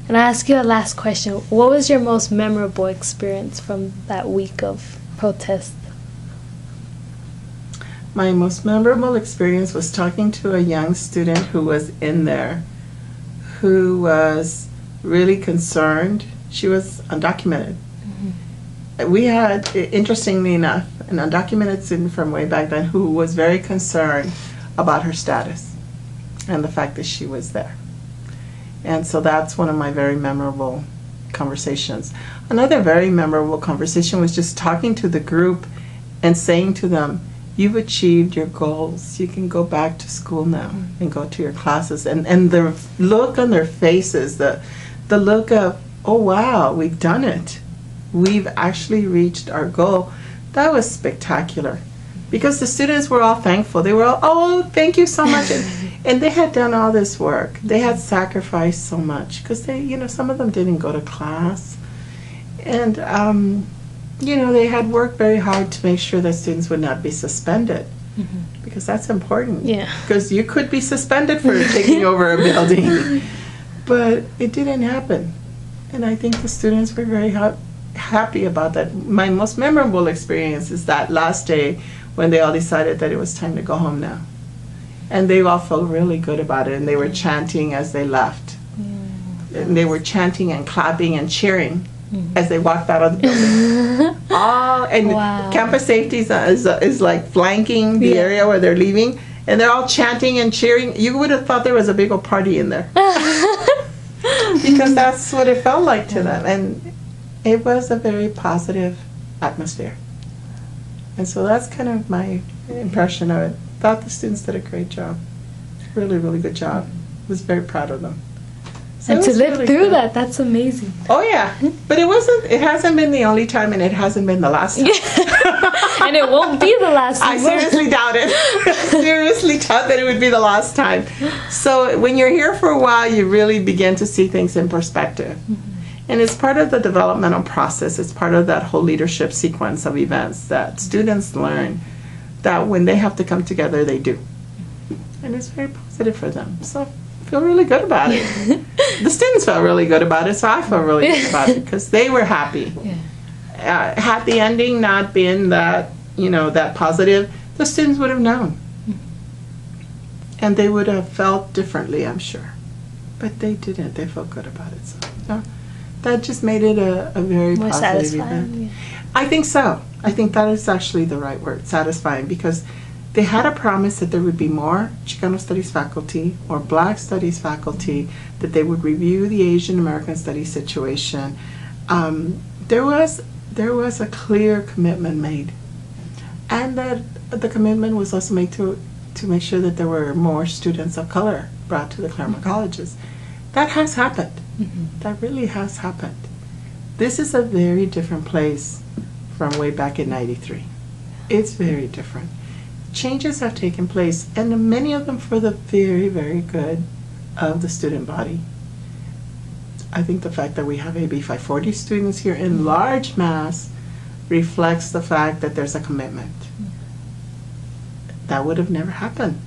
And I ask you a last question. What was your most memorable experience from that week of protest? My most memorable experience was talking to a young student who was in there, who was really concerned. She was undocumented. We had, interestingly enough, an undocumented student from way back then who was very concerned about her status and the fact that she was there. And so that's one of my very memorable conversations. Another very memorable conversation was just talking to the group and saying to them, you've achieved your goals. You can go back to school now and go to your classes. And the look on their faces, the look of, oh wow, we've done it. We've actually reached our goal. That was spectacular. Because the students were all thankful. They were all, oh, thank you so much. And they had done all this work. They had sacrificed so much. Because they, you know, some of them didn't go to class. And, you know, they had worked very hard to make sure that students would not be suspended. Because that's important. Yeah. Because you could be suspended for taking over a building. But it didn't happen. And I think the students were very happy about that. My most memorable experience is that last day when they all decided that it was time to go home now. And they all felt really good about it, and they were chanting as they left. And they were chanting and clapping and cheering as they walked out of the building. Campus safety is like flanking the area where they're leaving, and they're all chanting and cheering. You would have thought there was a big old party in there. Because that's what it felt like to them. And it was a very positive atmosphere. And so that's kind of my impression of it. Thought the students did a great job. Really, really good job. Was very proud of them. So and to live really through that, that's amazing. Oh yeah. But it hasn't been the only time, and it hasn't been the last time. And it won't be the last time. I seriously doubt it. Seriously doubt that it would be the last time. So when you're here for a while, you really begin to see things in perspective. And it's part of the developmental process. It's part of that whole leadership sequence of events that students learn that when they have to come together, they do. And it's very positive for them. So I feel really good about it. The students felt really good about it, so I felt really good about it because they were happy. Had the ending not been that, you know, that positive, the students would have known. And they would have felt differently, I'm sure. But they didn't. They felt good about it. So that just made it a very more positive event. Yeah. I think so. I think that is actually the right word, satisfying, because they had a promise that there would be more Chicano Studies faculty or Black Studies faculty, that they would review the Asian American Studies situation. There was a clear commitment made, and that the commitment was also made to make sure that there were more students of color brought to the Claremont colleges. That has happened. That really has happened. This is a very different place from way back in '93. It's very different. Changes have taken place, and many of them for the very, very good of the student body. I think the fact that we have AB 540 students here in large mass reflects the fact that there's a commitment. That would have never happened